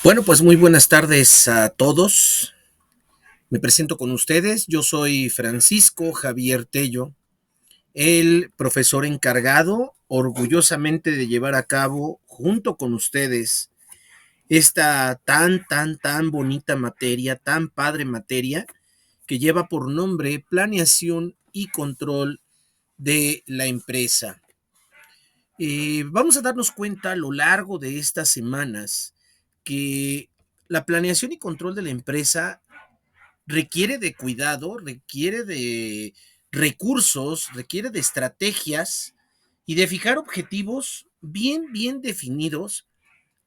Bueno, pues muy buenas tardes a todos. Me presento con ustedes. Yo soy Francisco Javier Tello, el profesor encargado orgullosamente de llevar a cabo junto con ustedes esta tan bonita materia, tan padre materia, que lleva por nombre Planeación y Control de la Empresa. Vamos a darnos cuenta a lo largo de estas semanas que la planeación y control de la empresa requiere de cuidado, requiere de recursos, requiere de estrategias y de fijar objetivos bien definidos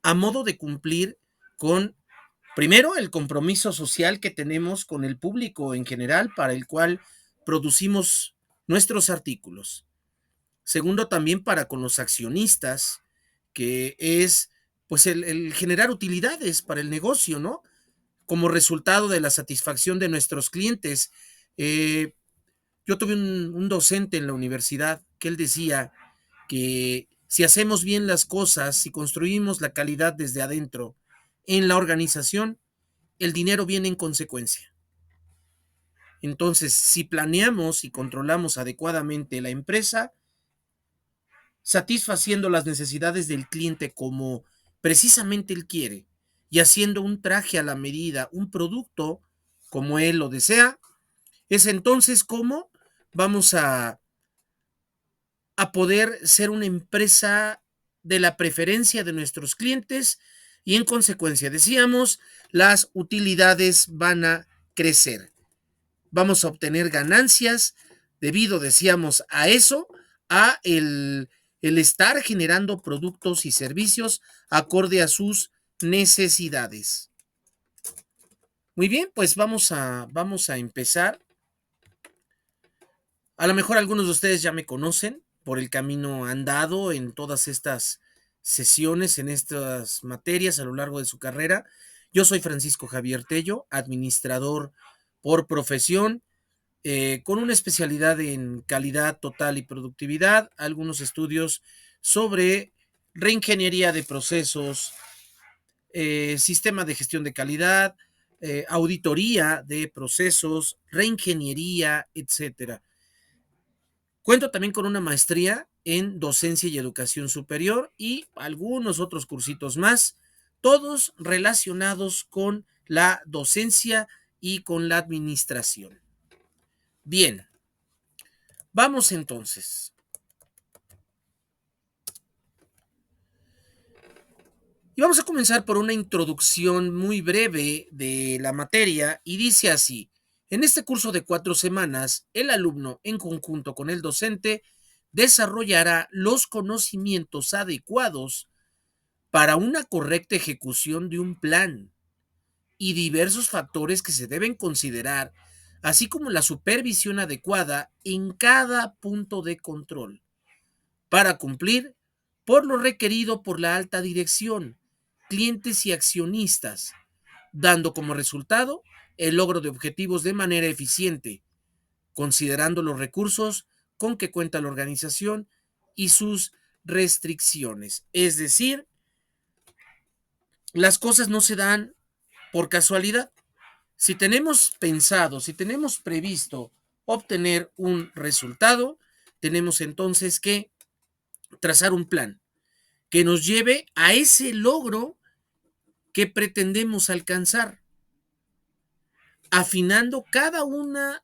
a modo de cumplir con, primero, el compromiso social que tenemos con el público en general para el cual producimos nuestros artículos. Segundo, también para con los accionistas, que es pues el generar utilidades para el negocio, ¿no? Como resultado de la satisfacción de nuestros clientes. Eh, yo tuve un docente en la universidad que él decía que si hacemos bien las cosas, si construimos la calidad desde adentro en la organización, el dinero viene en consecuencia. Entonces, si planeamos y controlamos adecuadamente la empresa, satisfaciendo las necesidades del cliente como precisamente él quiere y haciendo un traje a la medida, un producto como él lo desea, es entonces como vamos a poder ser una empresa de la preferencia de nuestros clientes y en consecuencia, decíamos, las utilidades van a crecer. Vamos a obtener ganancias debido, decíamos, a eso, a el estar generando productos y servicios acorde a sus necesidades. Muy bien, pues vamos a empezar. A lo mejor algunos de ustedes ya me conocen por el camino andado en todas estas sesiones, en estas materias a lo largo de su carrera. Yo soy Francisco Javier Tello, administrador por profesión, con una especialidad en calidad total y productividad, algunos estudios sobre reingeniería de procesos, sistema de gestión de calidad, auditoría de procesos, reingeniería, etcétera. Cuento también con una maestría en docencia y educación superior y algunos otros cursitos más, todos relacionados con la docencia y con la administración. Bien, vamos entonces. Y vamos a comenzar por una introducción muy breve de la materia y dice así: en este curso de 4 semanas, el alumno en conjunto con el docente desarrollará los conocimientos adecuados para una correcta ejecución de un plan y diversos factores que se deben considerar, así como la supervisión adecuada en cada punto de control, para cumplir por lo requerido por la alta dirección, clientes y accionistas, dando como resultado el logro de objetivos de manera eficiente, considerando los recursos con que cuenta la organización y sus restricciones. Es decir, las cosas no se dan por casualidad. Si tenemos pensado, si tenemos previsto obtener un resultado, tenemos entonces que trazar un plan que nos lleve a ese logro que pretendemos alcanzar, afinando cada una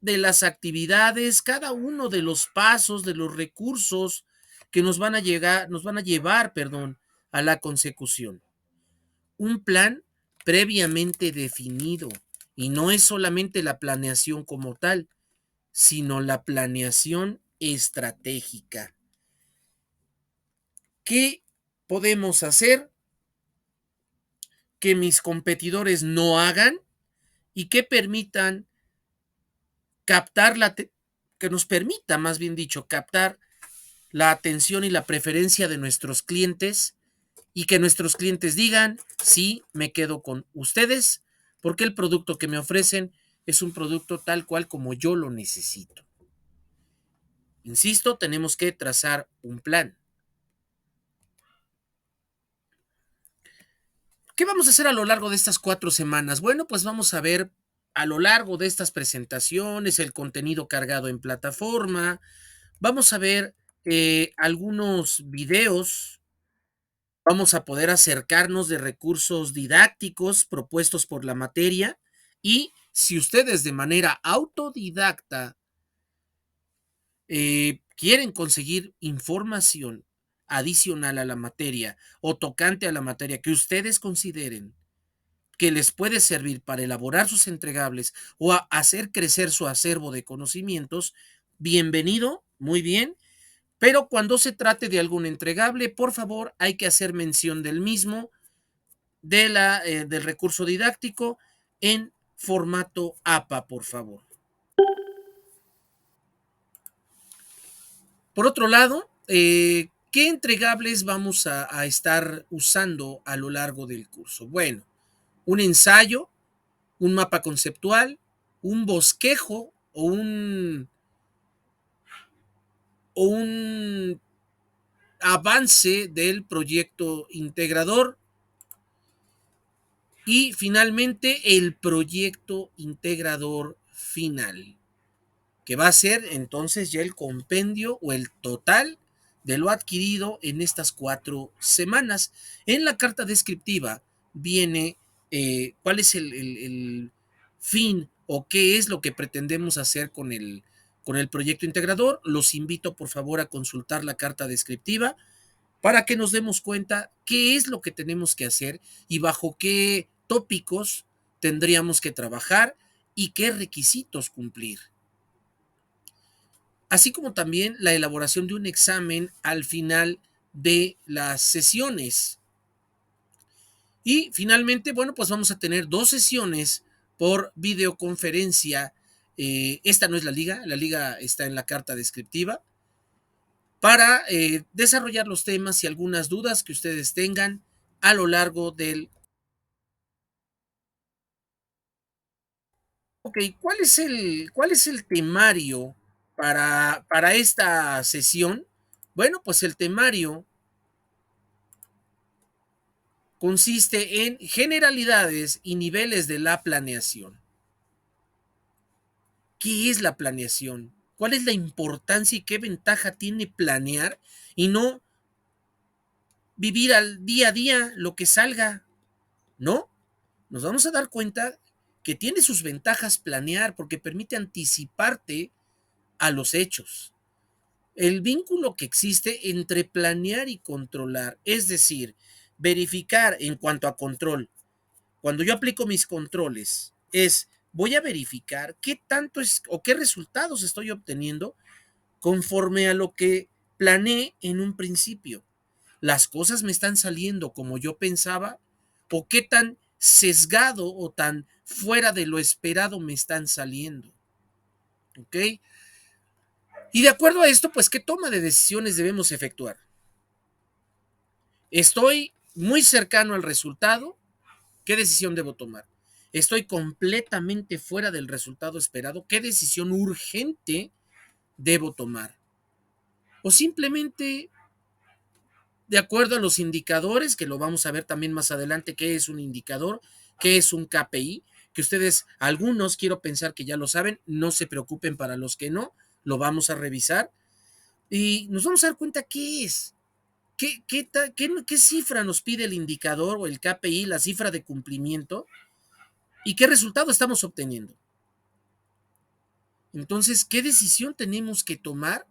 de las actividades, cada uno de los pasos, de los recursos que nos van a llevar, perdón, a la consecución. Un plan previamente definido, y no es solamente la planeación como tal, sino la planeación estratégica. ¿Qué podemos hacer que mis competidores no hagan y que permitan captar que nos permita, más bien dicho, captar la atención y la preferencia de nuestros clientes y que nuestros clientes digan, sí, me quedo con ustedes porque el producto que me ofrecen es un producto tal cual como yo lo necesito? Insisto, tenemos que trazar un plan. ¿Qué vamos a hacer a lo largo de estas 4 semanas? Bueno, pues vamos a ver a lo largo de estas presentaciones el contenido cargado en plataforma. Vamos a ver algunos videos. Vamos a poder acercarnos de recursos didácticos propuestos por la materia. Y si ustedes de manera autodidacta quieren conseguir información adicional a la materia o tocante a la materia que ustedes consideren que les puede servir para elaborar sus entregables o a hacer crecer su acervo de conocimientos, bienvenido, muy bien, pero cuando se trate de algún entregable, por favor, hay que hacer mención del mismo, del recurso didáctico, en formato APA, por favor. Por otro lado, ¿qué entregables vamos a estar usando a lo largo del curso? Bueno, un ensayo, un mapa conceptual, un bosquejo o un avance del proyecto integrador y finalmente el proyecto integrador final, que va a ser entonces ya el compendio o el total de lo adquirido en estas 4 semanas. En la carta descriptiva viene cuál es el fin o qué es lo que pretendemos hacer con el proyecto integrador. Los invito por favor a consultar la carta descriptiva para que nos demos cuenta qué es lo que tenemos que hacer y bajo qué tópicos tendríamos que trabajar y qué requisitos cumplir, así como también la elaboración de un examen al final de las sesiones. Y finalmente, bueno, pues vamos a tener 2 sesiones por videoconferencia. Esta no es la liga está en la carta descriptiva, para desarrollar los temas y algunas dudas que ustedes tengan a lo largo del... Ok, cuál es el temario para esta sesión? Bueno, pues el temario consiste en generalidades y niveles de la planeación. ¿Qué es la planeación? ¿Cuál es la importancia y qué ventaja tiene planear y no vivir al día a día lo que salga? ¿No? Nos vamos a dar cuenta que tiene sus ventajas planear porque permite anticiparte a los hechos. El vínculo que existe entre planear y controlar, es decir, verificar en cuanto a control. Cuando yo aplico mis controles, voy a verificar qué tanto es o qué resultados estoy obteniendo conforme a lo que planeé en un principio. ¿Las cosas me están saliendo como yo pensaba? ¿O qué tan sesgado o tan fuera de lo esperado me están saliendo? ¿Ok? Y de acuerdo a esto, pues, ¿qué toma de decisiones debemos efectuar? ¿Estoy muy cercano al resultado? ¿Qué decisión debo tomar? ¿Estoy completamente fuera del resultado esperado? ¿Qué decisión urgente debo tomar? O simplemente, de acuerdo a los indicadores, que lo vamos a ver también más adelante, qué es un indicador, qué es un KPI, que ustedes, algunos, quiero pensar que ya lo saben, no se preocupen para los que no, lo vamos a revisar y nos vamos a dar cuenta qué es. ¿Qué cifra nos pide el indicador o el KPI, la cifra de cumplimiento? ¿Y qué resultado estamos obteniendo? Entonces, ¿qué decisión tenemos que tomar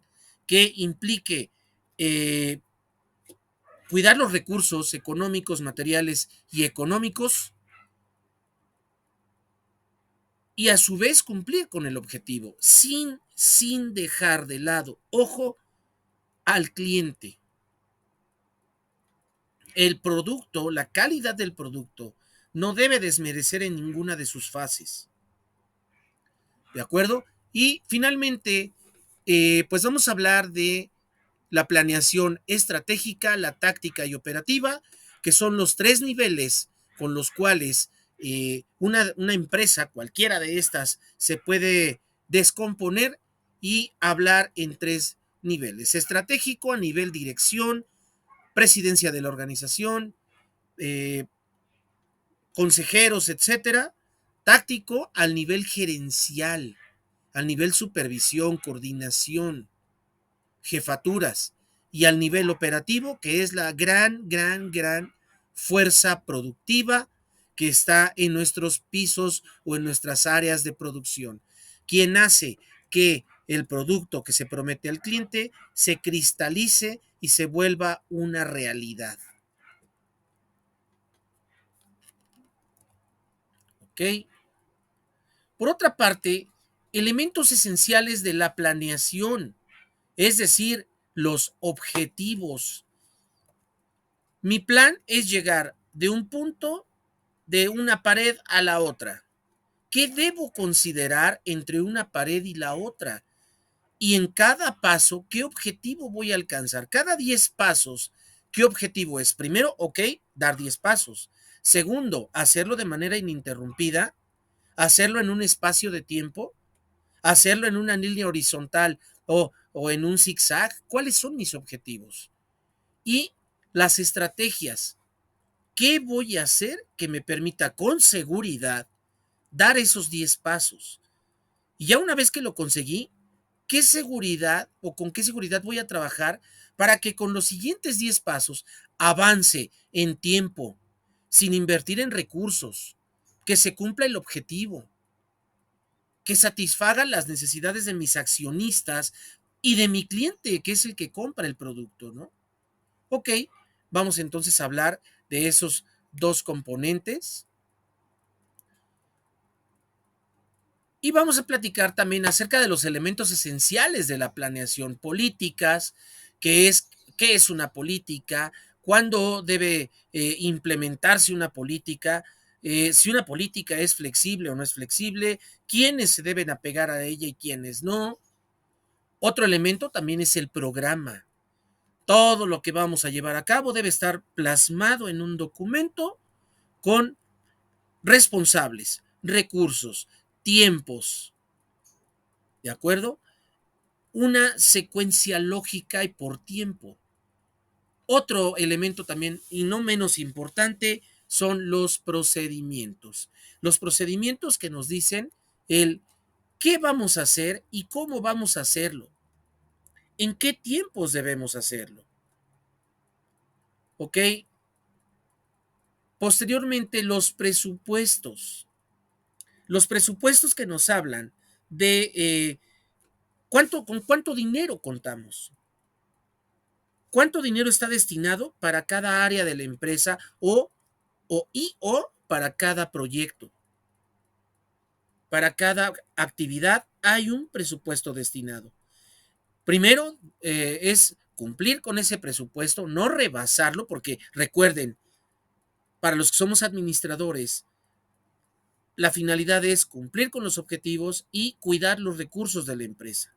que implique eh, cuidar los recursos económicos, materiales y económicos y a su vez cumplir con el objetivo sin dejar de lado, ojo, al cliente? El producto, la calidad del producto, no debe desmerecer en ninguna de sus fases. ¿De acuerdo? Y finalmente, pues vamos a hablar de la planeación estratégica, la táctica y operativa, que son los tres niveles con los cuales una empresa, cualquiera de estas, se puede descomponer y hablar en tres niveles. Estratégico a nivel dirección, presidencia de la organización, eh, consejeros, etcétera. Táctico al nivel gerencial, al nivel supervisión, coordinación, jefaturas, y al nivel operativo, que es la gran fuerza productiva que está en nuestros pisos o en nuestras áreas de producción, quien hace que el producto que se promete al cliente se cristalice y se vuelva una realidad. ¿Ok? Por otra parte, elementos esenciales de la planeación, es decir, los objetivos. Mi plan es llegar de un punto de una pared a la otra. ¿Qué debo considerar entre una pared y la otra? Y en cada paso, ¿qué objetivo voy a alcanzar? Cada 10 pasos, ¿qué objetivo es? Primero, ok, dar 10 pasos. Segundo, hacerlo de manera ininterrumpida, hacerlo en un espacio de tiempo, hacerlo en una línea horizontal o en un zigzag. ¿Cuáles son mis objetivos? Y las estrategias. ¿Qué voy a hacer que me permita con seguridad dar esos 10 pasos? Y ya una vez que lo conseguí, ¿qué seguridad o con qué seguridad voy a trabajar para que con los siguientes 10 pasos avance en tiempo, sin invertir en recursos, que se cumpla el objetivo, que satisfaga las necesidades de mis accionistas y de mi cliente, que es el que compra el producto, ¿no? Ok, vamos entonces a hablar de esos dos componentes. Y vamos a platicar también acerca de los elementos esenciales de la planeación, políticas, qué es una política, cuándo debe implementarse una política, si una política es flexible o no es flexible, quiénes se deben apegar a ella y quiénes no. Otro elemento también es el programa. Todo lo que vamos a llevar a cabo debe estar plasmado en un documento con responsables, recursos, tiempos, ¿de acuerdo? Una secuencia lógica y por tiempo. Otro elemento también, y no menos importante, son los procedimientos. Los procedimientos que nos dicen el qué vamos a hacer y cómo vamos a hacerlo. En qué tiempos debemos hacerlo. ¿Ok? Posteriormente, los presupuestos. Los presupuestos que nos hablan de con cuánto dinero contamos. ¿Cuánto dinero está destinado para cada área de la empresa o para cada proyecto? Para cada actividad hay un presupuesto destinado. Primero es cumplir con ese presupuesto, no rebasarlo, porque recuerden, para los que somos administradores, la finalidad es cumplir con los objetivos y cuidar los recursos de la empresa.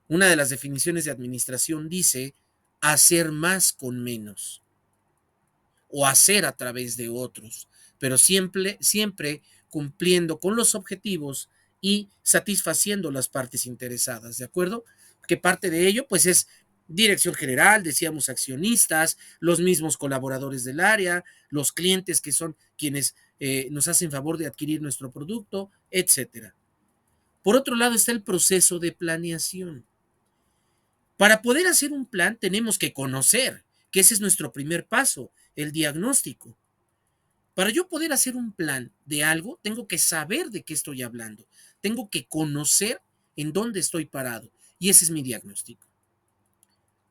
Una de las definiciones de administración dice hacer más con menos o hacer a través de otros, pero siempre cumpliendo con los objetivos y satisfaciendo las partes interesadas, ¿de acuerdo? Que parte de ello, pues es dirección general, decíamos accionistas, los mismos colaboradores del área, los clientes que son quienes nos hacen favor de adquirir nuestro producto, etcétera. Por otro lado está el proceso de planeación. Para poder hacer un plan tenemos que conocer, que ese es nuestro primer paso, el diagnóstico. Para yo poder hacer un plan de algo, tengo que saber de qué estoy hablando. Tengo que conocer en dónde estoy parado. Y ese es mi diagnóstico.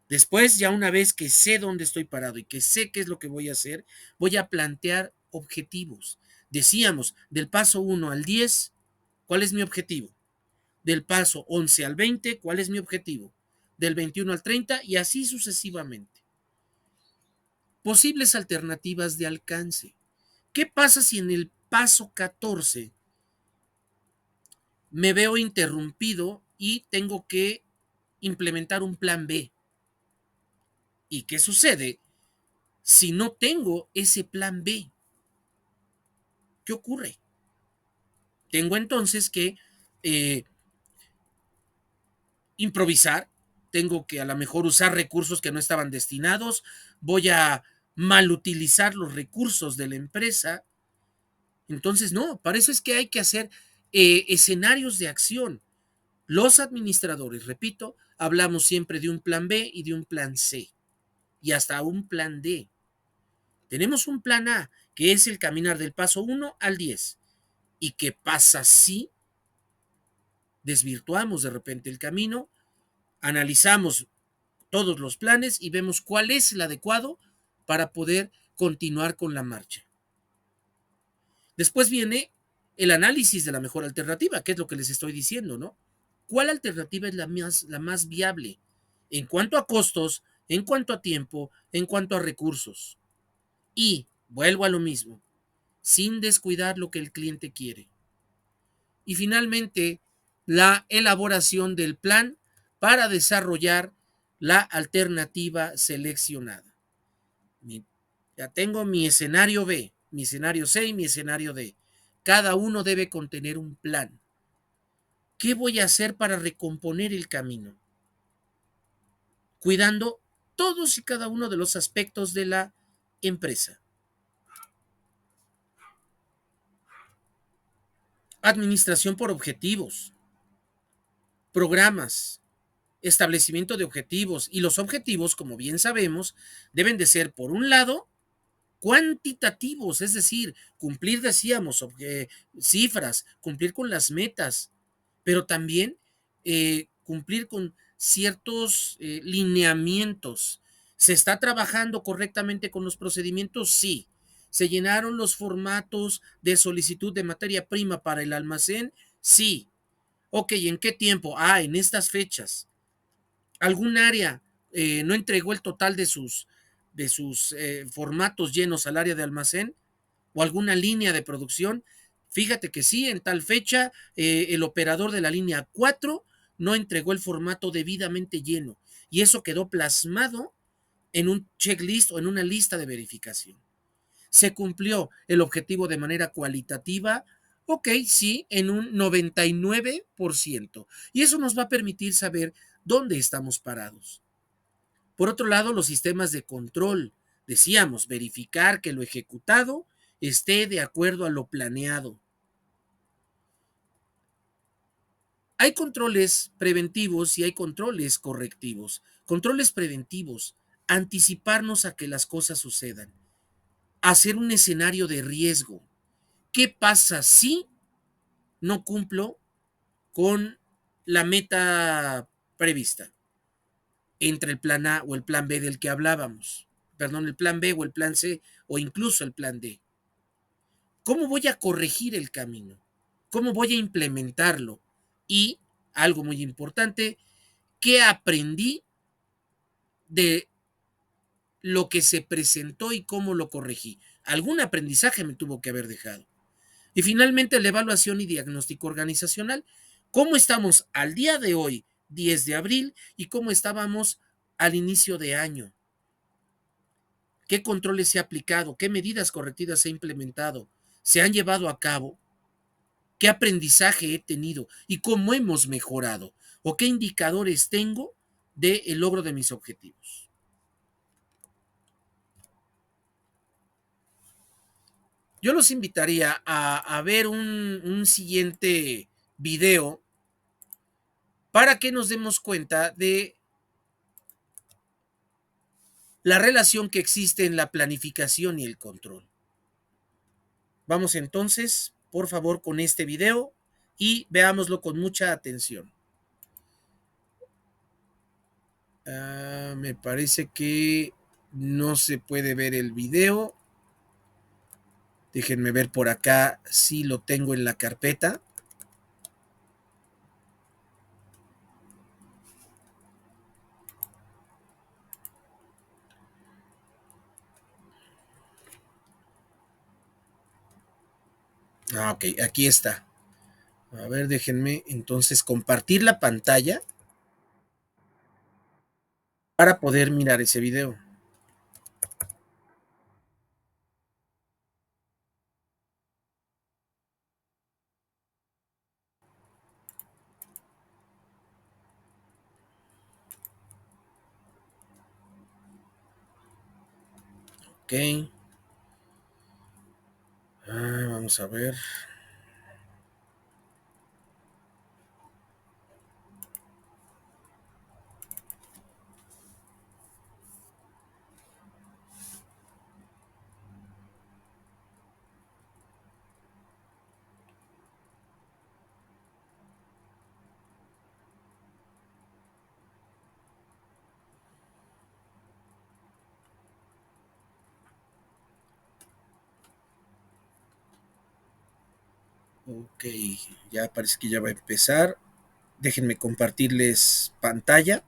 Después, ya una vez que sé dónde estoy parado y que sé qué es lo que voy a hacer, voy a plantear objetivos. Decíamos, del paso 1 al 10, ¿cuál es mi objetivo? Del paso 11 al 20, ¿cuál es mi objetivo? Del 21 al 30 y así sucesivamente. Posibles alternativas de alcance. ¿Qué pasa si en el paso 14 me veo interrumpido y tengo que implementar un plan B? ¿Y qué sucede si no tengo ese plan B? ¿Qué ocurre? Tengo entonces que eh, improvisar, tengo que a lo mejor usar recursos que no estaban destinados, voy a mal utilizar los recursos de la empresa. Entonces, no, para eso es que hay que hacer escenarios de acción. Los administradores, repito, hablamos siempre de un plan B y de un plan C y hasta un plan D. Tenemos un plan A, que es el caminar del paso 1 al 10. ¿Y qué pasa si desvirtuamos de repente el camino? Analizamos todos los planes y vemos cuál es el adecuado para poder continuar con la marcha. Después viene el análisis de la mejor alternativa, que es lo que les estoy diciendo, ¿no? ¿Cuál alternativa es la más viable en cuanto a costos, en cuanto a tiempo, en cuanto a recursos? Y vuelvo a lo mismo, sin descuidar lo que el cliente quiere. Y finalmente, la elaboración del plan para desarrollar la alternativa seleccionada. Ya tengo mi escenario B, mi escenario C y mi escenario D. Cada uno debe contener un plan. ¿Qué voy a hacer para recomponer el camino? Cuidando todos y cada uno de los aspectos de la empresa. Administración por objetivos, programas, establecimiento de objetivos. Y los objetivos, como bien sabemos, deben de ser, por un lado, cuantitativos, es decir, cumplir, decíamos, cifras, cumplir con las metas, pero también cumplir con ciertos lineamientos. ¿Se está trabajando correctamente con los procedimientos? Sí. ¿Se llenaron los formatos de solicitud de materia prima para el almacén? Sí. Ok, ¿en qué tiempo? Ah, en estas fechas. ¿Algún área no entregó el total de sus formatos llenos al área de almacén? ¿O alguna línea de producción? Fíjate que sí, en tal fecha el operador de la línea 4 no entregó el formato debidamente lleno y eso quedó plasmado en un checklist o en una lista de verificación. ¿Se cumplió el objetivo de manera cualitativa? Ok, sí, en un 99%. Y eso nos va a permitir saber dónde estamos parados. Por otro lado, los sistemas de control. Decíamos, verificar que lo ejecutado esté de acuerdo a lo planeado. Hay controles preventivos y hay controles correctivos. Controles preventivos, anticiparnos a que las cosas sucedan. Hacer un escenario de riesgo. ¿Qué pasa si no cumplo con la meta prevista entre el plan A o el plan B del que hablábamos? Perdón, el plan B o el plan C o incluso el plan D. ¿Cómo voy a corregir el camino? ¿Cómo voy a implementarlo? Y algo muy importante, qué aprendí de lo que se presentó y cómo lo corregí. Algún aprendizaje me tuvo que haber dejado. Y finalmente, la evaluación y diagnóstico organizacional. ¿Cómo estamos al día de hoy, 10 de abril, y cómo estábamos al inicio de año? ¿Qué controles se ha aplicado? ¿Qué medidas correctivas se ha implementado? ¿Se han llevado a cabo? ¿Qué aprendizaje he tenido? ¿Y cómo hemos mejorado? ¿O qué indicadores tengo del logro de mis objetivos? Yo los invitaría a ver un siguiente video para que nos demos cuenta de la relación que existe en la planificación y el control. Vamos entonces, por favor, con este video y veámoslo con mucha atención. Me parece que no se puede ver el video. Déjenme ver por acá si lo tengo en la carpeta. Ok, aquí está. A ver, déjenme entonces compartir la pantalla para poder mirar ese video. Ok. Vamos a ver. Ok, ya parece que ya va a empezar. Déjenme compartirles pantalla.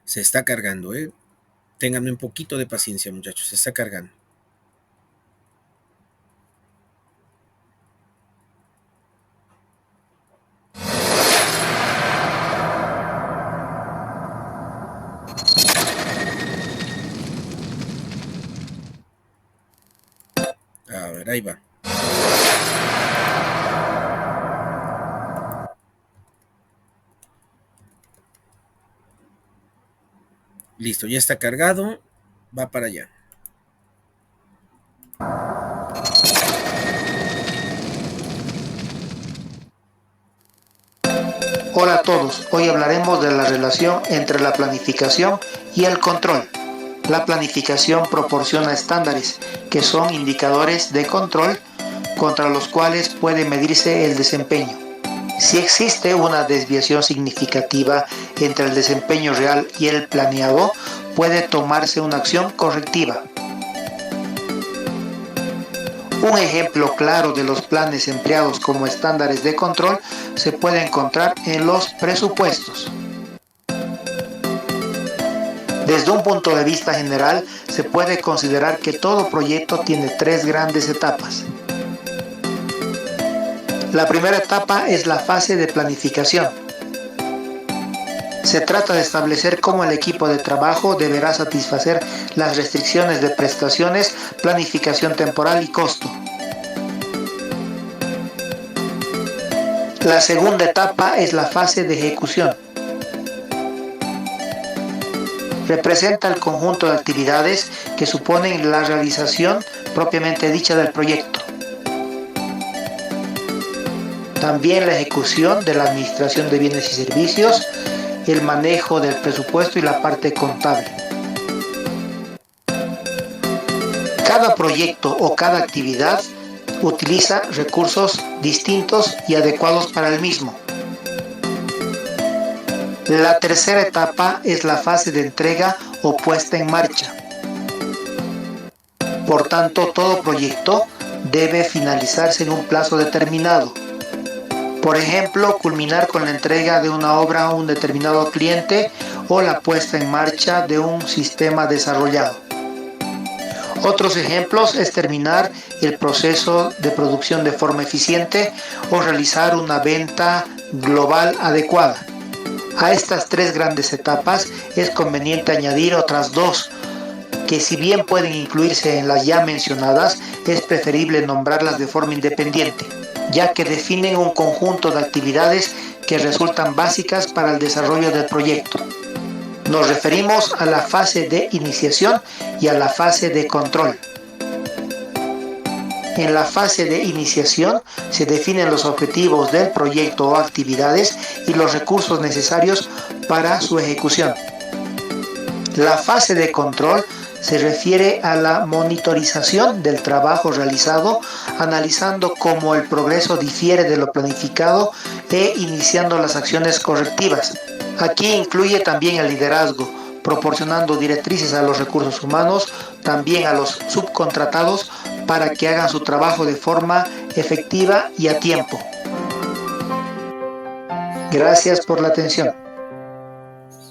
Se está cargando, ¿eh? Ténganme un poquito de paciencia, muchachos. Se está cargando. A ver, ahí va. Listo, ya está cargado. Va para allá. Hola a todos, hoy hablaremos de la relación entre la planificación y el control. La planificación proporciona estándares, que son indicadores de control contra los cuales puede medirse el desempeño. Si existe una desviación significativa entre el desempeño real y el planeado, puede tomarse una acción correctiva. Un ejemplo claro de los planes empleados como estándares de control se puede encontrar en los presupuestos. Desde un punto de vista general, se puede considerar que todo proyecto tiene tres grandes etapas. La primera etapa es la fase de planificación. Se trata de establecer cómo el equipo de trabajo deberá satisfacer las restricciones de prestaciones, planificación temporal y costo. La segunda etapa es la fase de ejecución. Representa el conjunto de actividades que suponen la realización propiamente dicha del proyecto. También la ejecución de la administración de bienes y servicios, el manejo del presupuesto y la parte contable. Cada proyecto o cada actividad utiliza recursos distintos y adecuados para el mismo. La tercera etapa es la fase de entrega o puesta en marcha. Por tanto, todo proyecto debe finalizarse en un plazo determinado. Por ejemplo, culminar con la entrega de una obra a un determinado cliente o la puesta en marcha de un sistema desarrollado. Otros ejemplos es terminar el proceso de producción de forma eficiente o realizar una venta global adecuada. A estas tres grandes etapas es conveniente añadir otras dos, que si bien pueden incluirse en las ya mencionadas, es preferible nombrarlas de forma independiente, ya que definen un conjunto de actividades que resultan básicas para el desarrollo del proyecto. Nos referimos a la fase de iniciación y a la fase de control. En la fase de iniciación se definen los objetivos del proyecto o actividades y los recursos necesarios para su ejecución. La fase de control se refiere a la monitorización del trabajo realizado, analizando cómo el progreso difiere de lo planificado e iniciando las acciones correctivas. Aquí incluye también el liderazgo, proporcionando directrices a los recursos humanos, también a los subcontratados, para que hagan su trabajo de forma efectiva y a tiempo. Gracias por la atención.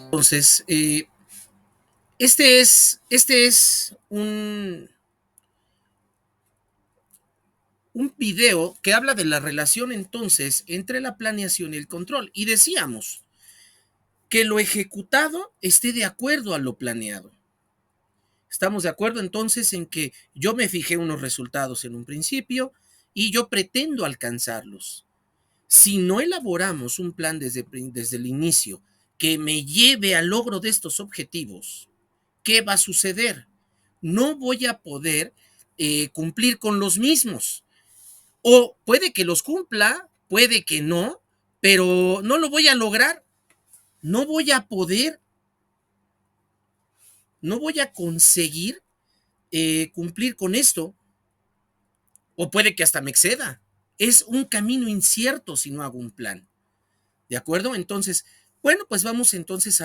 Entonces, este es un video que habla de la relación entonces entre la planeación y el control. Y decíamos que lo ejecutado esté de acuerdo a lo planeado. Estamos de acuerdo entonces en que yo me fijé unos resultados en un principio y yo pretendo alcanzarlos. Si no elaboramos un plan desde el inicio que me lleve al logro de estos objetivos, ¿qué va a suceder? No voy a poder cumplir con los mismos. O puede que los cumpla, puede que no, pero no lo voy a lograr. No voy a poder, no voy a conseguir cumplir con esto. O puede que hasta me exceda. Es un camino incierto si no hago un plan. ¿De acuerdo? Entonces, bueno, pues vamos entonces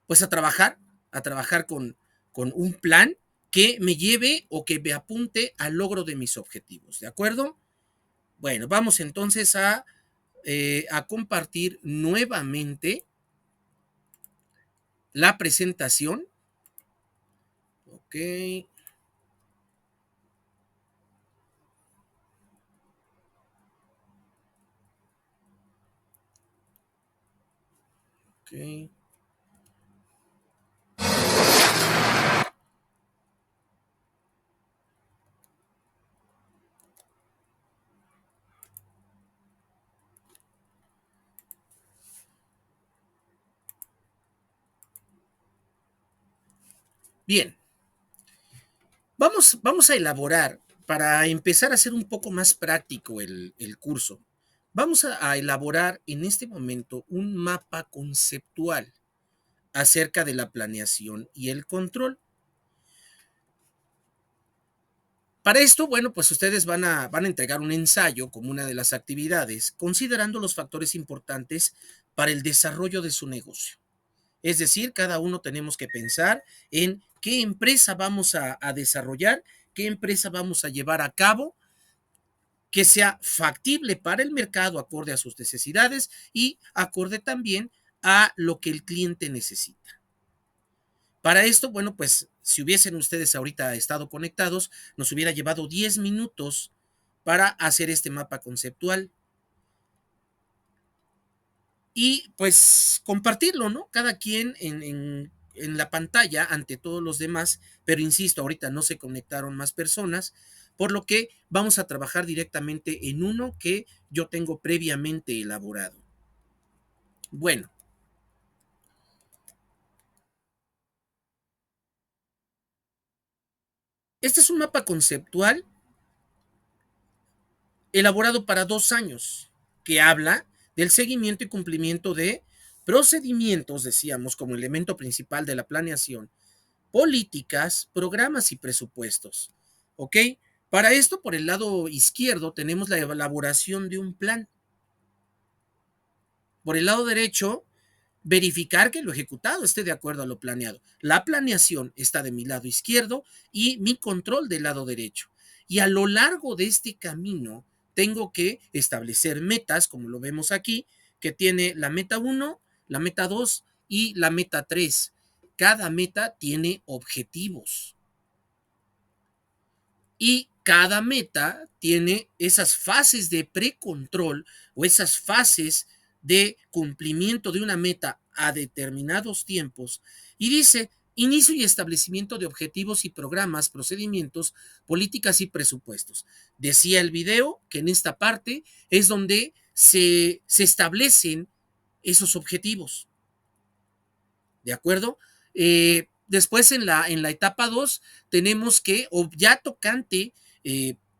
pues a trabajar con un plan que me lleve o que me apunte al logro de mis objetivos. ¿De acuerdo? Bueno, vamos entonces a compartir nuevamente la presentación. Ok. Ok. Bien, vamos a elaborar, para empezar a hacer un poco más práctico el curso, vamos a elaborar en este momento un mapa conceptual acerca de la planeación y el control. Para esto, bueno, pues ustedes van a entregar un ensayo como una de las actividades, considerando los factores importantes para el desarrollo de su negocio. Es decir, cada uno tenemos que pensar en qué empresa vamos a desarrollar, qué empresa vamos a llevar a cabo, que sea factible para el mercado acorde a sus necesidades y acorde también a lo que el cliente necesita. Para esto, bueno, pues si hubiesen ustedes ahorita estado conectados, nos hubiera llevado 10 minutos para hacer este mapa conceptual. y pues compartirlo, ¿no? Cada quien en la pantalla ante todos los demás, pero insisto, ahorita no se conectaron más personas, por lo que vamos a trabajar directamente en uno que yo tengo previamente elaborado. Bueno, este es un mapa conceptual elaborado para 2 años, que habla del seguimiento y cumplimiento de procedimientos, decíamos, como elemento principal de la planeación, políticas, programas y presupuestos. ¿Ok? Para esto, por el lado izquierdo, tenemos la elaboración de un plan. Por el lado derecho, verificar que lo ejecutado esté de acuerdo a lo planeado. La planeación está de mi lado izquierdo y mi control del lado derecho. Y a lo largo de este camino, tengo que establecer metas, como lo vemos aquí, que tiene la meta 1, la meta 2 y la meta 3. Cada meta tiene objetivos. Y cada meta tiene esas fases de precontrol o esas fases de cumplimiento de una meta a determinados tiempos. Y dice, inicio y establecimiento de objetivos y programas, procedimientos, políticas y presupuestos. Decía el video que en esta parte es donde se establecen esos objetivos. ¿De acuerdo? Después en la etapa 2 tenemos que, o ya tocante,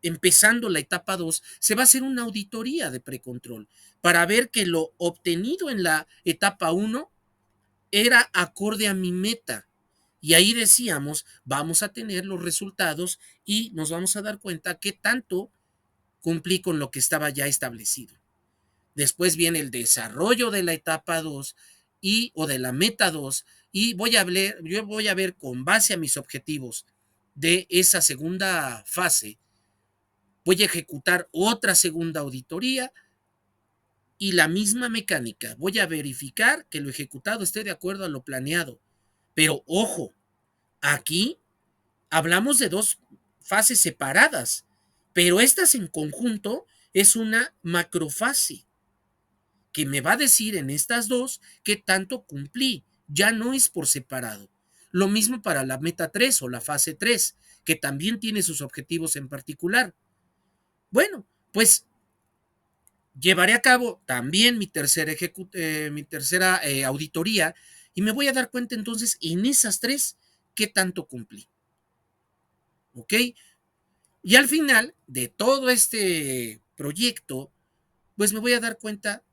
empezando la etapa 2, se va a hacer una auditoría de precontrol para ver que lo obtenido en la etapa 1 era acorde a mi meta. Y ahí decíamos, vamos a tener los resultados y nos vamos a dar cuenta qué tanto cumplí con lo que estaba ya establecido. Después viene el desarrollo de la etapa 2 o de la meta 2 y yo voy a ver con base a mis objetivos de esa segunda fase, voy a ejecutar otra segunda auditoría y la misma mecánica. Voy a verificar que lo ejecutado esté de acuerdo a lo planeado. Pero ojo, aquí hablamos de 2 fases separadas, pero estas en conjunto es una macrofase que me va a decir en estas 2 qué tanto cumplí. Ya no es por separado. Lo mismo para la meta 3 o la fase 3, que también tiene sus objetivos en particular. Bueno, pues llevaré a cabo también mi tercera auditoría y me voy a dar cuenta entonces en esas 3 qué tanto cumplí. ¿Ok? Y al final de todo este proyecto, pues me voy a dar cuenta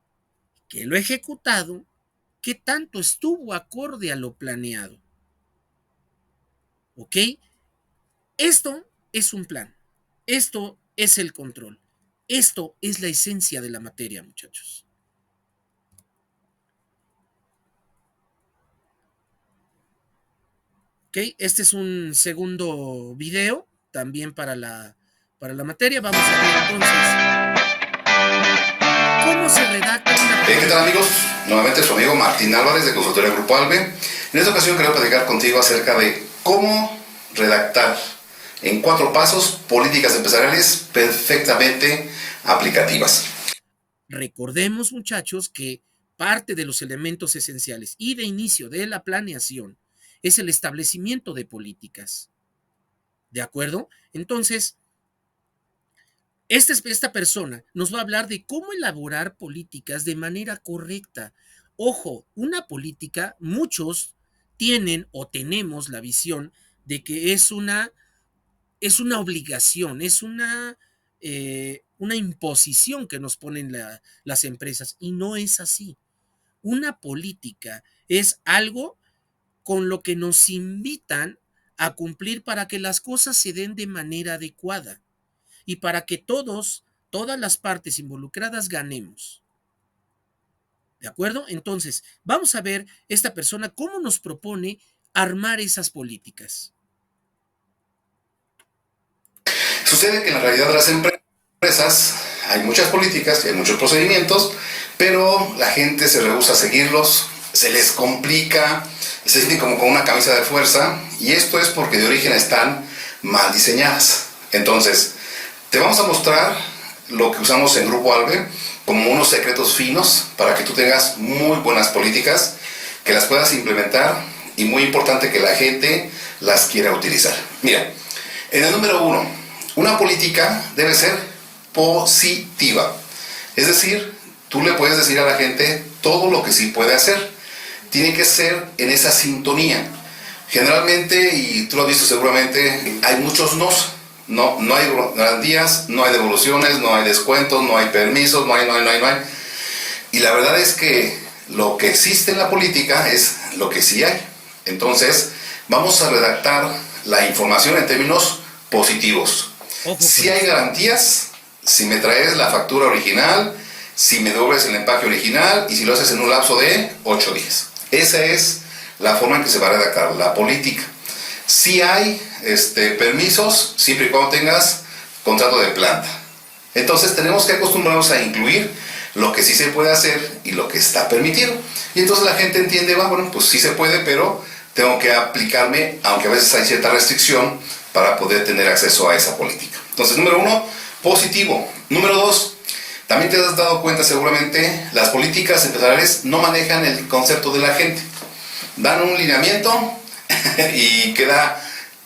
que lo he ejecutado, qué tanto estuvo acorde a lo planeado. ¿Ok? Esto es un plan. Esto es el control. Esto es la esencia de la materia, muchachos. ¿Ok? Este es un segundo video también para la materia. Vamos a ver entonces cómo se redacta una... ¿Qué tal, amigos? Nuevamente su amigo Martín Álvarez de Consultoría Grupo Albe. En esta ocasión quiero platicar contigo acerca de cómo redactar en 4 pasos políticas empresariales perfectamente aplicativas. Recordemos, muchachos, que parte de los elementos esenciales y de inicio de la planeación es el establecimiento de políticas. ¿De acuerdo? Entonces, esta persona nos va a hablar de cómo elaborar políticas de manera correcta. Ojo, una política, muchos tienen o tenemos la visión de que es una obligación, es una imposición que nos ponen las empresas y no es así. Una política es algo con lo que nos invitan a cumplir para que las cosas se den de manera adecuada y para que todas las partes involucradas ganemos. ¿De acuerdo? Entonces, vamos a ver esta persona cómo nos propone armar esas políticas. Sucede que en la realidad de las empresas hay muchas políticas y hay muchos procedimientos, pero la gente se rehúsa a seguirlos, se les complica, se sienten como con una camisa de fuerza, y esto es porque de origen están mal diseñadas. Entonces, te vamos a mostrar lo que usamos en Grupo Albe como unos secretos finos para que tú tengas muy buenas políticas, que las puedas implementar y muy importante que la gente las quiera utilizar. Mira, en el número 1, una política debe ser positiva. Es decir, tú le puedes decir a la gente todo lo que sí puede hacer. Tiene que ser en esa sintonía. Generalmente, y tú lo has visto seguramente, hay muchos nos. No hay garantías, no hay devoluciones, no hay descuentos, no hay permisos, no hay. Y la verdad es que lo que existe en la política es lo que sí hay. Entonces, vamos a redactar la información en términos positivos. Si hay garantías, si me traes la factura original, si me devuelves el empaque original y si lo haces en un lapso de 8 días. Esa es la forma en que se va a redactar la política. Si hay permisos, siempre y cuando tengas contrato de planta. Entonces tenemos que acostumbrarnos a incluir lo que sí se puede hacer y lo que está permitido. Y entonces la gente entiende, bueno, pues sí se puede, pero tengo que aplicarme, aunque a veces hay cierta restricción, para poder tener acceso a esa política. Entonces, número 1, positivo. Número 2, también te has dado cuenta seguramente, las políticas empresariales no manejan el concepto de la gente. Dan un lineamiento y queda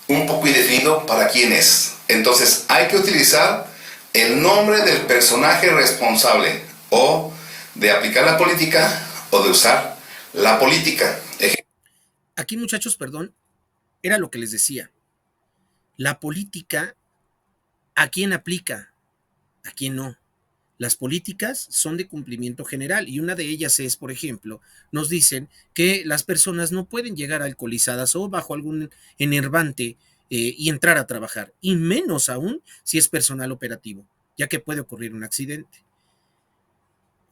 un poco indefinido para quién es. Entonces, hay que utilizar el nombre del personaje responsable o de aplicar la política o de usar la política. Aquí, muchachos, perdón, era lo que les decía. La política, ¿a quién aplica? ¿A quién no? Las políticas son de cumplimiento general y una de ellas es, por ejemplo, nos dicen que las personas no pueden llegar alcoholizadas o bajo algún enervante y entrar a trabajar, y menos aún si es personal operativo, ya que puede ocurrir un accidente.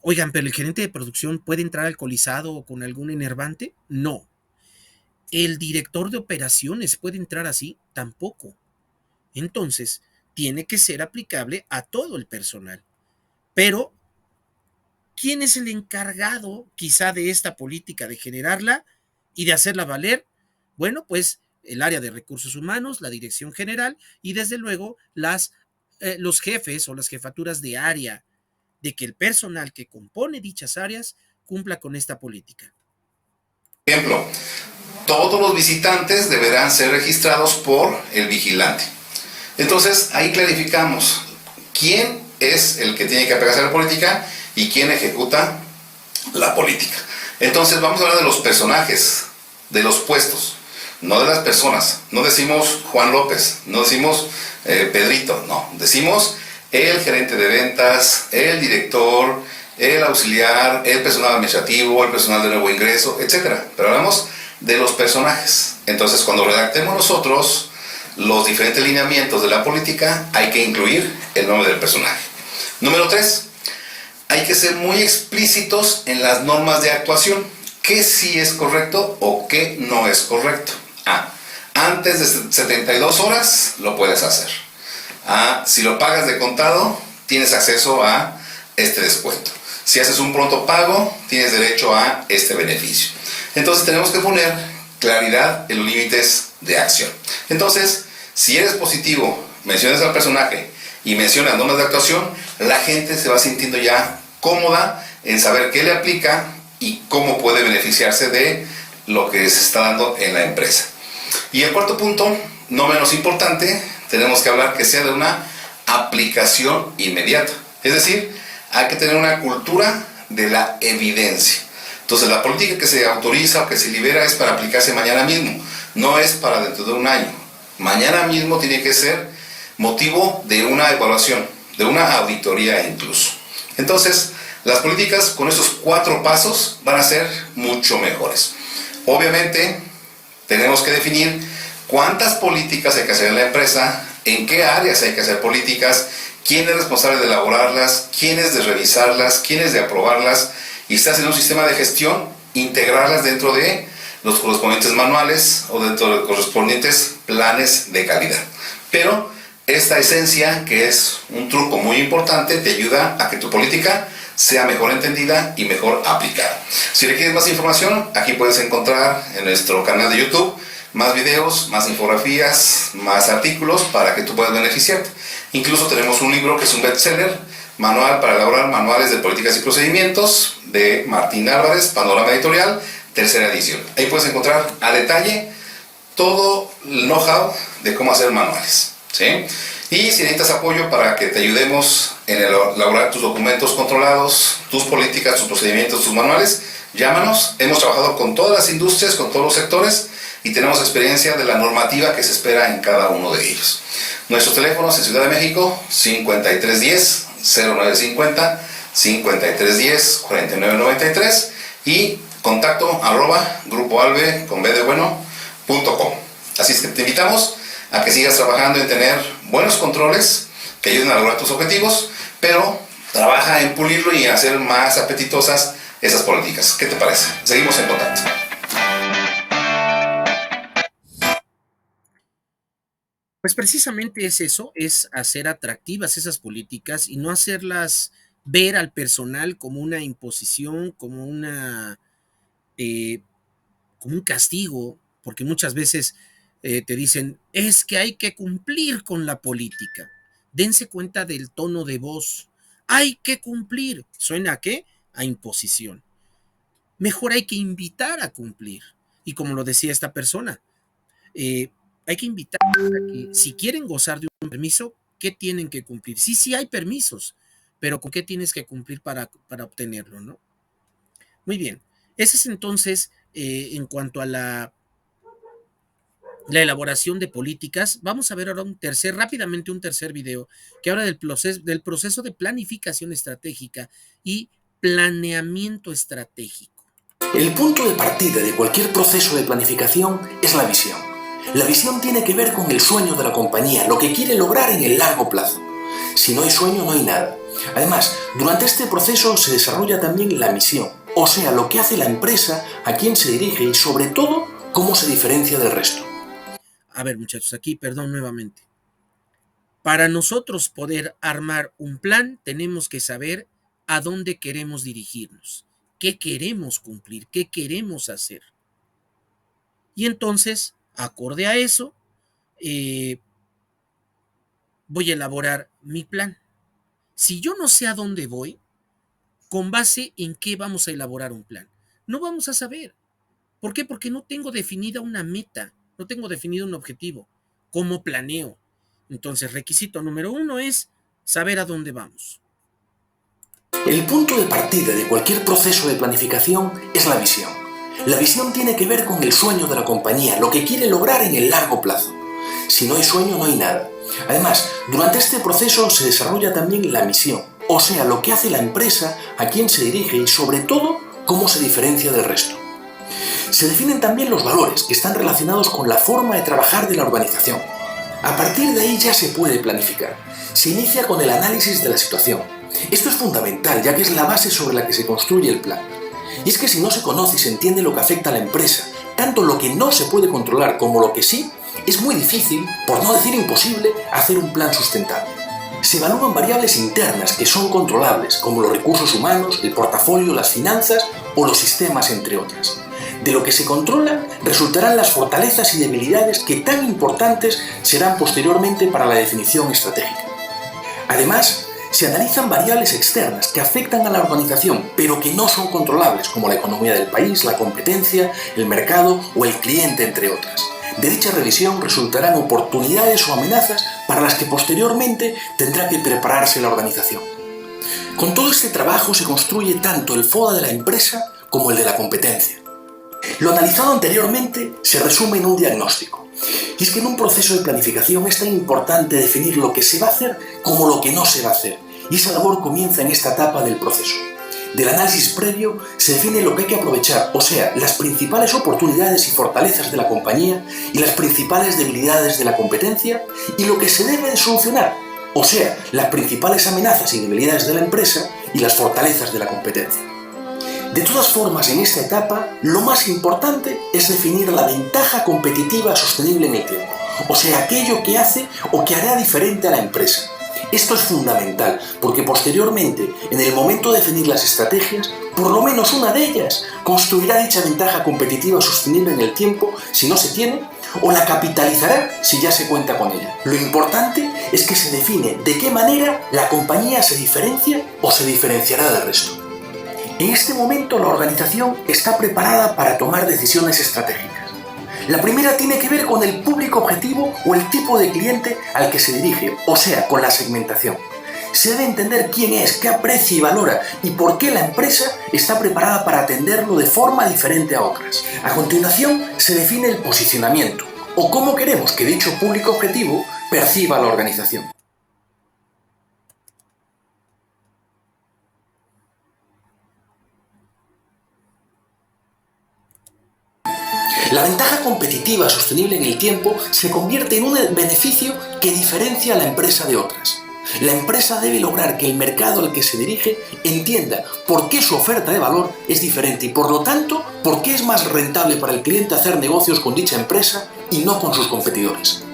Oigan, ¿pero el gerente de producción puede entrar alcoholizado o con algún enervante? No. ¿El director de operaciones puede entrar así? Tampoco. Entonces, tiene que ser aplicable a todo el personal. Pero, ¿quién es el encargado quizá de esta política, de generarla y de hacerla valer? Bueno, pues el área de recursos humanos, la dirección general y desde luego los jefes o las jefaturas de área, de que el personal que compone dichas áreas cumpla con esta política. Ejemplo, todos los visitantes deberán ser registrados por el vigilante. Entonces, ahí clarificamos quién es el que tiene que apegarse a la política y quién ejecuta la política. Entonces, vamos a hablar de los personajes, de los puestos, no de las personas. No decimos Juan López, no decimos Pedrito, no. Decimos el gerente de ventas, el director, el auxiliar, el personal administrativo, el personal de nuevo ingreso, etc. Pero hablamos de los personajes. Entonces, cuando redactemos nosotros los diferentes lineamientos de la política, hay que incluir el nombre del personaje. Número 3, hay que ser muy explícitos en las normas de actuación. ¿Qué sí es correcto o qué no es correcto? Antes de 72 horas lo puedes hacer. Si lo pagas de contado, tienes acceso a este descuento. Si haces un pronto pago, tienes derecho a este beneficio. Entonces tenemos que poner claridad en los límites de acción. Entonces, si eres positivo, mencionas al personaje y mencionas normas de actuación, la gente se va sintiendo ya cómoda en saber qué le aplica y cómo puede beneficiarse de lo que se está dando en la empresa. Y el cuarto punto, no menos importante, tenemos que hablar que sea de una aplicación inmediata. Es decir, hay que tener una cultura de la evidencia. Entonces, la política que se autoriza o que se libera es para aplicarse mañana mismo, no es para dentro de un año. Mañana mismo tiene que ser motivo de una evaluación, de una auditoría incluso. Entonces, las políticas con esos 4 pasos van a ser mucho mejores. Obviamente, tenemos que definir cuántas políticas hay que hacer en la empresa, en qué áreas hay que hacer políticas, quién es responsable de elaborarlas, quién es de revisarlas, quién es de aprobarlas, y estás en un sistema de gestión, integrarlas dentro de los correspondientes manuales o dentro de los correspondientes planes de calidad. Pero esta esencia, que es un truco muy importante, te ayuda a que tu política sea mejor entendida y mejor aplicada. Si requieres más información, aquí puedes encontrar en nuestro canal de YouTube más videos, más infografías, más artículos para que tú puedas beneficiarte. Incluso tenemos un libro que es un bestseller Manual para elaborar manuales de políticas y procedimientos de Martín Álvarez, Panorama Editorial, tercera edición. Ahí puedes encontrar a detalle todo el know-how de cómo hacer manuales, ¿sí? Y si necesitas apoyo para que te ayudemos en elaborar tus documentos controlados, tus políticas, tus procedimientos, tus manuales, llámanos. Hemos trabajado con todas las industrias, con todos los sectores y tenemos experiencia de la normativa que se espera en cada uno de ellos. Nuestros teléfonos en Ciudad de México, 5310-0950, 5310-4993 y contacto @grupoalbe.com. Así es que te invitamos a que sigas trabajando en tener buenos controles que ayuden a lograr tus objetivos, pero trabaja en pulirlo y hacer más apetitosas esas políticas. ¿Qué te parece? Seguimos en contacto. Pues precisamente es eso, es hacer atractivas esas políticas y no hacerlas ver al personal como una imposición, como un castigo, porque muchas veces te dicen, es que hay que cumplir con la política. Dense cuenta del tono de voz. Hay que cumplir. ¿Suena a qué? A imposición. Mejor hay que invitar a cumplir. Y como lo decía esta persona, hay que invitar a que si quieren gozar de un permiso, ¿qué tienen que cumplir? Sí hay permisos, pero ¿con qué tienes que cumplir para obtenerlo, no? Muy bien. Ese es entonces, en cuanto a la elaboración de políticas. Vamos a ver ahora rápidamente un tercer video que habla del proceso de planificación estratégica y planeamiento estratégico. El punto de partida de cualquier proceso de planificación es la visión. La visión tiene que ver con el sueño de la compañía, lo que quiere lograr en el largo plazo. Si no hay sueño, no hay nada. Además, durante este proceso se desarrolla también la misión, o sea, lo que hace la empresa, a quién se dirige y, sobre todo, cómo se diferencia del resto. A ver, muchachos, aquí, perdón nuevamente. Para nosotros poder armar un plan, tenemos que saber a dónde queremos dirigirnos, qué queremos cumplir, qué queremos hacer. Y entonces, acorde a eso, voy a elaborar mi plan. Si yo no sé a dónde voy, ¿con base en qué vamos a elaborar un plan? No vamos a saber. ¿Por qué? Porque no tengo definida una meta, no tengo definido un objetivo. ¿Cómo planeo? Entonces, requisito número 1 es saber a dónde vamos. El punto de partida de cualquier proceso de planificación es la visión. La visión tiene que ver con el sueño de la compañía, lo que quiere lograr en el largo plazo. Si no hay sueño, no hay nada. Además, durante este proceso se desarrolla también la misión, o sea, lo que hace la empresa, a quién se dirige y, sobre todo, cómo se diferencia del resto. Se definen también los valores que están relacionados con la forma de trabajar de la organización. A partir de ahí ya se puede planificar. Se inicia con el análisis de la situación. Esto es fundamental, ya que es la base sobre la que se construye el plan. Y es que si no se conoce y se entiende lo que afecta a la empresa, tanto lo que no se puede controlar como lo que sí, es muy difícil, por no decir imposible, hacer un plan sustentable. Se evalúan variables internas que son controlables, como los recursos humanos, el portafolio, las finanzas o los sistemas, entre otras. De lo que se controla resultarán las fortalezas y debilidades que tan importantes serán posteriormente para la definición estratégica. Además, se analizan variables externas que afectan a la organización, pero que no son controlables, como la economía del país, la competencia, el mercado o el cliente, entre otras. De dicha revisión resultarán oportunidades o amenazas para las que posteriormente tendrá que prepararse la organización. Con todo este trabajo se construye tanto el FODA de la empresa como el de la competencia. Lo analizado anteriormente se resume en un diagnóstico. Y es que en un proceso de planificación es tan importante definir lo que se va a hacer como lo que no se va a hacer. Y esa labor comienza en esta etapa del proceso. Del análisis previo se define lo que hay que aprovechar, o sea, las principales oportunidades y fortalezas de la compañía y las principales debilidades de la competencia y lo que se debe de solucionar, o sea, las principales amenazas y debilidades de la empresa y las fortalezas de la competencia. De todas formas, en esta etapa, lo más importante es definir la ventaja competitiva sostenible en el tiempo, o sea, aquello que hace o que hará diferente a la empresa. Esto es fundamental, porque posteriormente, en el momento de definir las estrategias, por lo menos una de ellas construirá dicha ventaja competitiva sostenible en el tiempo si no se tiene, o la capitalizará si ya se cuenta con ella. Lo importante es que se define de qué manera la compañía se diferencia o se diferenciará del resto. En este momento la organización está preparada para tomar decisiones estratégicas. La primera tiene que ver con el público objetivo o el tipo de cliente al que se dirige, o sea, con la segmentación. Se debe entender quién es, qué aprecia y valora y por qué la empresa está preparada para atenderlo de forma diferente a otras. A continuación, se define el posicionamiento, o cómo queremos que dicho público objetivo perciba la organización. La ventaja competitiva sostenible en el tiempo se convierte en un beneficio que diferencia a la empresa de otras. La empresa debe lograr que el mercado al que se dirige entienda por qué su oferta de valor es diferente y, por lo tanto, por qué es más rentable para el cliente hacer negocios con dicha empresa y no con sus competidores.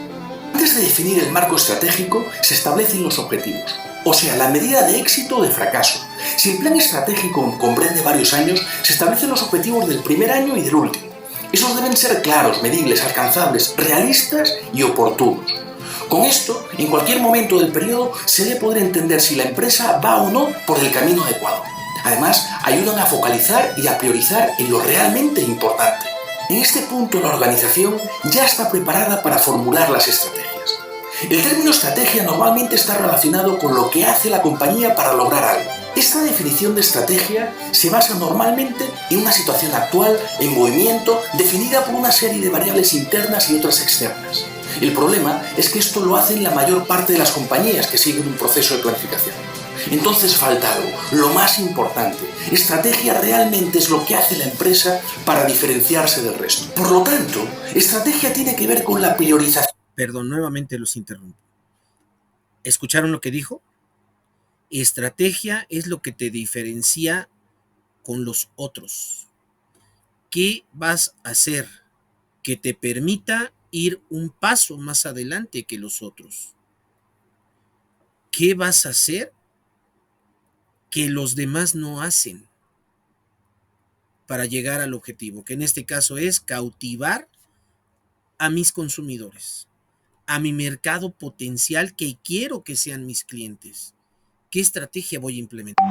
Antes de definir el marco estratégico, se establecen los objetivos, o sea, la medida de éxito o de fracaso. Si el plan estratégico comprende varios años, se establecen los objetivos del primer año y del último. Esos deben ser claros, medibles, alcanzables, realistas y oportunos. Con esto, en cualquier momento del periodo, se debe poder entender si la empresa va o no por el camino adecuado. Además, ayudan a focalizar y a priorizar en lo realmente importante. En este punto, la organización ya está preparada para formular las estrategias. El término estrategia normalmente está relacionado con lo que hace la compañía para lograr algo. Esta definición de estrategia se basa normalmente en una situación actual, en movimiento, definida por una serie de variables internas y otras externas. El problema es que esto lo hacen la mayor parte de las compañías que siguen un proceso de planificación. Entonces falta algo, lo más importante. Estrategia realmente es lo que hace la empresa para diferenciarse del resto. Por lo tanto, estrategia tiene que ver con la priorización. Perdón, nuevamente los interrumpo. ¿Escucharon lo que dijo? Estrategia es lo que te diferencia con los otros. ¿Qué vas a hacer que te permita ir un paso más adelante que los otros? ¿Qué vas a hacer que los demás no hacen para llegar al objetivo? Que en este caso es cautivar a mis consumidores, a mi mercado potencial que quiero que sean mis clientes. ¿Qué estrategia voy a implementar?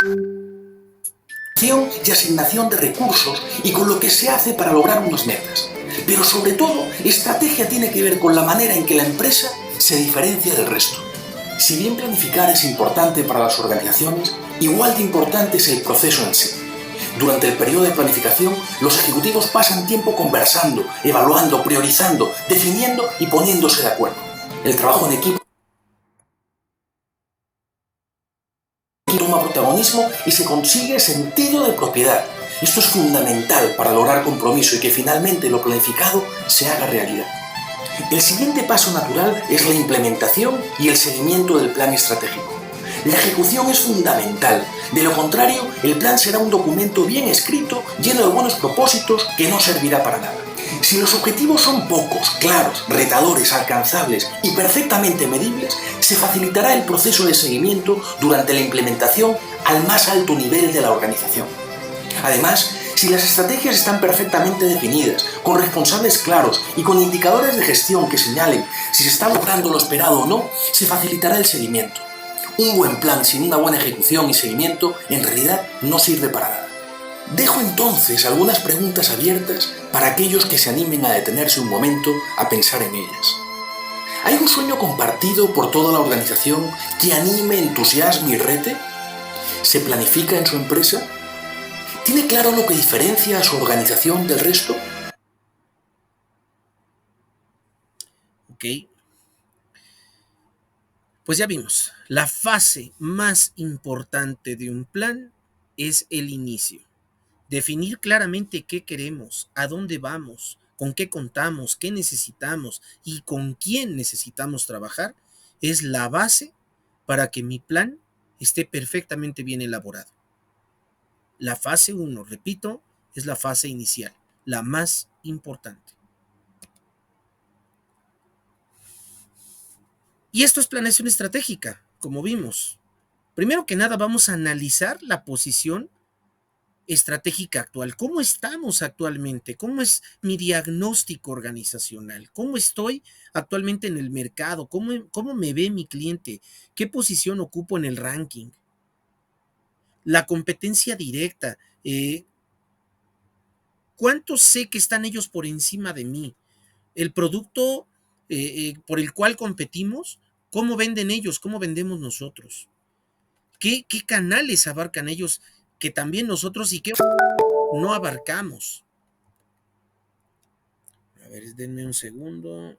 Y asignación de recursos y con lo que se hace para lograr unas metas. Pero sobre todo, estrategia tiene que ver con la manera en que la empresa se diferencia del resto. Si bien planificar es importante para las organizaciones, igual de importante es el proceso en sí. Durante el periodo de planificación, los ejecutivos pasan tiempo conversando, evaluando, priorizando, definiendo y poniéndose de acuerdo. El trabajo en equipo toma protagonismo y se consigue sentido de propiedad. Esto es fundamental para lograr compromiso y que finalmente lo planificado se haga realidad. El siguiente paso natural es la implementación y el seguimiento del plan estratégico. La ejecución es fundamental, de lo contrario, el plan será un documento bien escrito, lleno de buenos propósitos, que no servirá para nada. Si los objetivos son pocos, claros, retadores, alcanzables y perfectamente medibles, se facilitará el proceso de seguimiento durante la implementación al más alto nivel de la organización. Además, si las estrategias están perfectamente definidas, con responsables claros y con indicadores de gestión que señalen si se está logrando lo esperado o no, se facilitará el seguimiento. Un buen plan sin una buena ejecución y seguimiento en realidad no sirve para nada. Dejo entonces algunas preguntas abiertas para aquellos que se animen a detenerse un momento a pensar en ellas. ¿Hay un sueño compartido por toda la organización que anime, entusiasme y rete? ¿Se planifica en su empresa? ¿Tiene claro lo que diferencia a su organización del resto? Ok. Pues ya vimos, la fase más importante de un plan es el inicio. Definir claramente qué queremos, a dónde vamos, con qué contamos, qué necesitamos y con quién necesitamos trabajar es la base para que mi plan esté perfectamente bien elaborado. La fase 1, repito, es la fase inicial, la más importante. Y esto es planeación estratégica, como vimos. Primero que nada, vamos a analizar la posición estratégica actual. ¿Cómo estamos actualmente? ¿Cómo es mi diagnóstico organizacional? ¿Cómo estoy actualmente en el mercado? ¿Cómo me ve mi cliente? ¿Qué posición ocupo en el ranking? La competencia directa. ¿Cuánto sé que están ellos por encima de mí? El producto por el cual competimos, ¿cómo venden ellos? ¿Cómo vendemos nosotros? ¿Qué canales abarcan ellos que también nosotros y que no abarcamos? A ver, denme un segundo.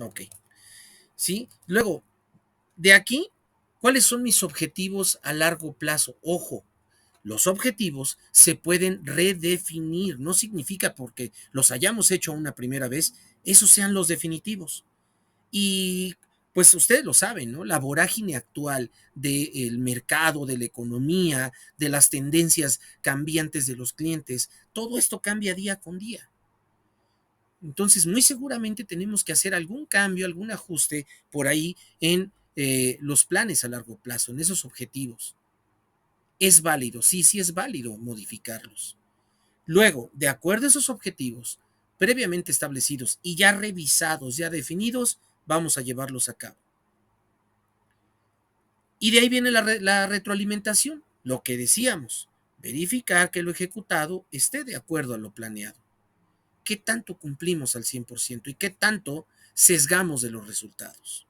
Ok, ¿sí? Luego, de aquí, ¿cuáles son mis objetivos a largo plazo? Ojo, los objetivos se pueden redefinir. No significa porque los hayamos hecho una primera vez, esos sean los definitivos. Y pues ustedes lo saben, ¿no? La vorágine actual del mercado, de la economía, de las tendencias cambiantes de los clientes, todo esto cambia día con día. Entonces, muy seguramente tenemos que hacer algún cambio, algún ajuste por ahí en los planes a largo plazo, en esos objetivos. Es válido, sí es válido modificarlos. Luego, de acuerdo a esos objetivos previamente establecidos y ya revisados, ya definidos, vamos a llevarlos a cabo. Y de ahí viene la retroalimentación, lo que decíamos, verificar que lo ejecutado esté de acuerdo a lo planeado. ¿Qué tanto cumplimos al 100% y qué tanto sesgamos de los resultados?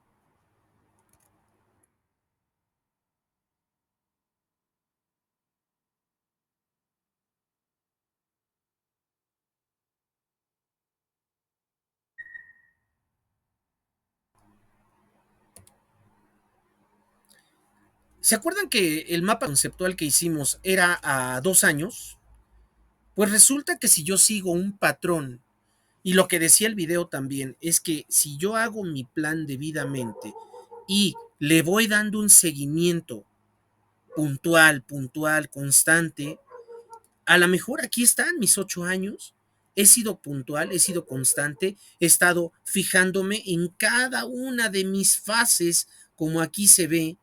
¿Se acuerdan que el mapa conceptual que hicimos era a 2 años? Pues resulta que si yo sigo un patrón, y lo que decía el video también, es que si yo hago mi plan debidamente y le voy dando un seguimiento puntual, constante, a lo mejor aquí están mis 8 años. He sido puntual, he sido constante, he estado fijándome en cada una de mis fases, como aquí se ve,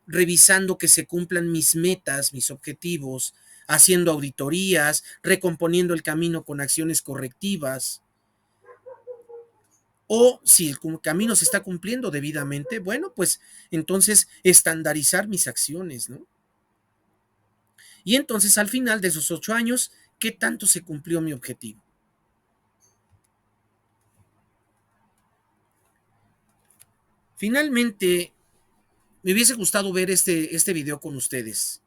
revisando que se cumplan mis metas, mis objetivos, haciendo auditorías, recomponiendo el camino con acciones correctivas. O si el camino se está cumpliendo debidamente, bueno, pues entonces estandarizar mis acciones, ¿no? Y entonces al final de esos 8 años, ¿qué tanto se cumplió mi objetivo? Finalmente, me hubiese gustado ver este video con ustedes,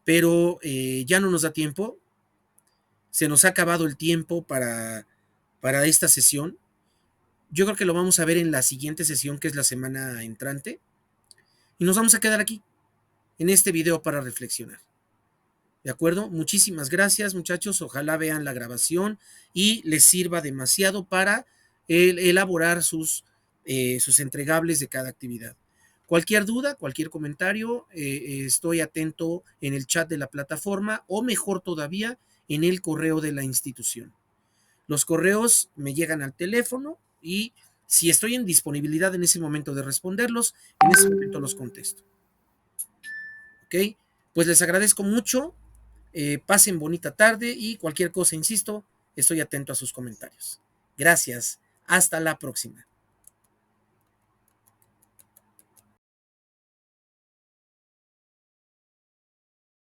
pero ya no nos da tiempo. Se nos ha acabado el tiempo para esta sesión. Yo creo que lo vamos a ver en la siguiente sesión, que es la semana entrante. Y nos vamos a quedar aquí, en este video para reflexionar. ¿De acuerdo? Muchísimas gracias, muchachos. Ojalá vean la grabación y les sirva demasiado para elaborar sus entregables de cada actividad. Cualquier duda, cualquier comentario, estoy atento en el chat de la plataforma o mejor todavía, en el correo de la institución. Los correos me llegan al teléfono y si estoy en disponibilidad en ese momento de responderlos, en ese momento los contesto. ¿Ok? Pues les agradezco mucho. Pasen bonita tarde y cualquier cosa, insisto, estoy atento a sus comentarios. Gracias. Hasta la próxima.